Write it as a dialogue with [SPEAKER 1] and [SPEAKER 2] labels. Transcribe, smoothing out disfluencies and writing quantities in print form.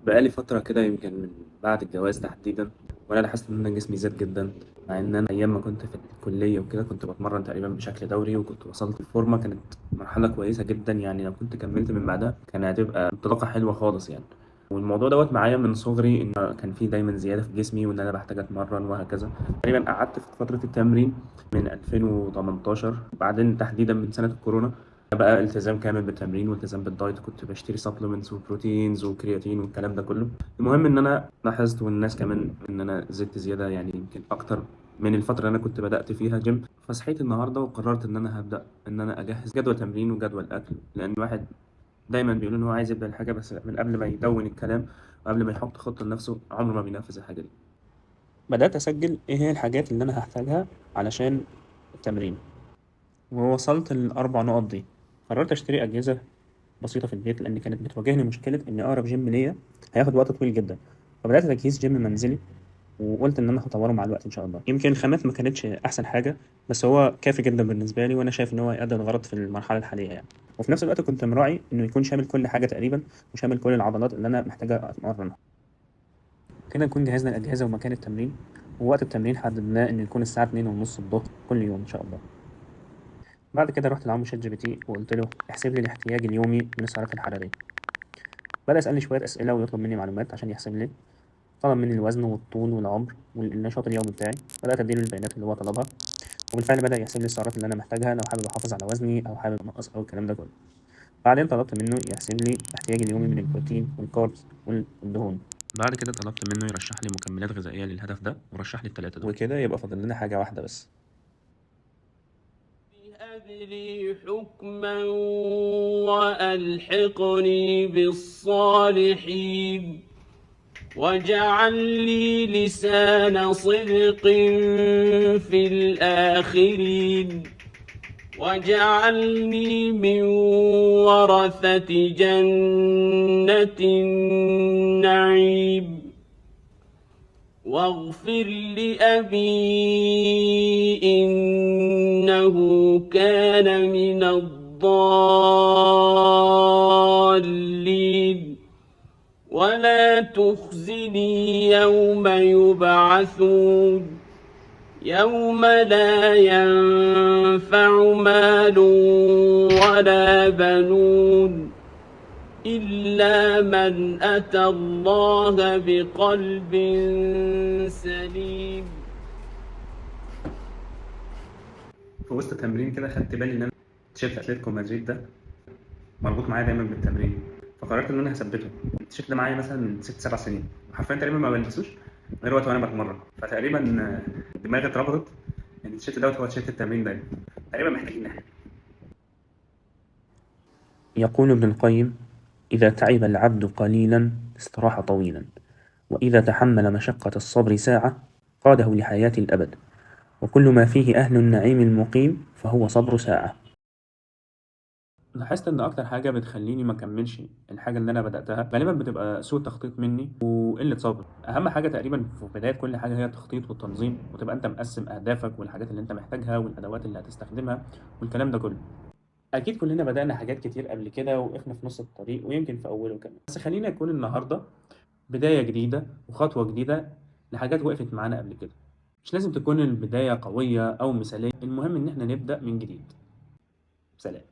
[SPEAKER 1] بقالي فترة كده يمكن من بعد الجواز تحديدا، وأنا لاحظت إن أنا جسمي زاد جدا. مع إن أنا أيام ما كنت في الكلية وكده كنت بتمرن تقريبا بشكل دوري، وكنت وصلت الفورمة، كانت مرحلة كويسة جدا. يعني لو كنت كملت من بعدها كان هتبقى انطلاقة حلوة خالص يعني. والموضوع دوت معايا من صغري، إن كان في دايما زيادة في جسمي وإن أنا بحتاج أتمرن وهكذا. تقريبا قعدت في فترة التمرين من 2018، بعدين تحديدا من سنة الكورونا بقى التزام كامل بالتمرين والتزام بالدايت. كنت بشتري سبلمنتس وبروتينز وكرياتين والكلام ده كله. المهم ان انا لاحظت والناس كمان ان انا زدت زياده، يعني يمكن اكتر من الفتره اللي انا كنت بدات فيها جيم. فصحيت النهارده وقررت ان انا هبدا ان انا اجهز جدول تمرين وجدول اكل، لان الواحد دايما بيقول ان هو عايز يبدا الحاجه، بس من قبل ما يدون الكلام وقبل ما يحط خطه لنفسه عمره ما بينفذ الحاجه دي. بدأت أسجل إيه هي الحاجات اللي أنا هحتاجها علشان التمرين، ووصلت الأربع نقط دي. قررت أشتري أجهزة بسيطة في البيت، لأن كانت بتواجهني مشكلة إن أقرب جيم ليا هياخد وقت طويل جدا. فبدأت تجهيز جيم منزلي، وقلت إن أنا هطوره مع الوقت إن شاء الله. يمكن الخامات ما كانتش أحسن حاجة، بس هو كافي جدا بالنسبة لي، وأنا شايف إن هو يؤدي الغرض في المرحلة الحالية يعني. وفي نفس الوقت كنت مراعي إنه يكون شامل كل حاجة تقريبا، وشامل كل العضلات اللي أنا محتاجة أتمرنها. كده نكون جهزنا الأجهزة ومكان التمرين، ووقت التمرين حددناه إنه يكون الساعة 2:30 الظهر كل يوم إن شاء الله. بعد كده رحت لعمو شات جي بي تي وقلت له احسب لي الاحتياج اليومي من السعرات الحرارية. بدأ يسألني شوية أسئلة ويطلب مني معلومات عشان يحسب لي. طلب مني الوزن والطول والعمر والنشاط اليومي بتاعي. بدأت أديله البيانات اللي هو طلبها، وبالفعل بدأ يحسب لي السعرات اللي أنا محتاجها لو حابب أحافظ على وزني أو حابب أنقص أو الكلام ده كله. بعدين طلبت منه يحسب لي احتياجي اليومي من البروتين والكاربس والدهون. بعد كده طلبت منه يرشح لي مكملات غذائية للهدف ده، ورشح لي التلاتة دول. وكده يبقى فاضل لنا حاجة واحدة بس.
[SPEAKER 2] هب لي حكما وألحقني بالصالحين واجعل لي لسان صدق في الآخرين واجعلني من ورثة جنة النعيم واغفر لأبي إنه كان من الضالين ولا تخزني يوم يبعثون يوم لا ينفع مال ولا بنون إلا من أتى الله بقلب سليم.
[SPEAKER 1] في وسط التمرين كده خدت بالي ان انا تيشيرت اتلتيكو مدريد ده مربوط معايا دايما بالتمرين، فقررت ان انا هثبته. التيشيرت ده معايا مثلا من 6 7 سنين، وحرفيا تقريبا ما بلبسوش غير وقت وانا بتمرن. فتقريبا دماغي اتربطت ان التيشيرت دوت هو تيشيرت التمرين دايما. تقريبا محتاجين نحن. يقول ابن القيم: إذا تعب العبد قليلا استراح طويلا، وإذا تحمل مشقة الصبر ساعة قاده لحياة الأبد، وكل ما فيه أهل النعيم المقيم فهو صبر ساعة. لاحظت ان اكتر حاجه بتخليني ما اكملش الحاجه اللي انا بداتها غالبا بتبقى سوء تخطيط مني وقله صبر. اهم حاجه تقريبا في بدايه كل حاجه هي التخطيط والتنظيم، وتبقى انت مقسم اهدافك والحاجات اللي انت محتاجها والادوات اللي هتستخدمها والكلام ده كله. اكيد كلنا بدانا حاجات كتير قبل كده وقفنا في نص الطريق ويمكن في اوله كمان، بس خلينا يكون النهارده بدايه جديده وخطوه جديده لحاجات وقفت معانا قبل كده. مش لازم تكون البدايه قويه او مثاليه، المهم ان احنا نبدا من جديد. سلام.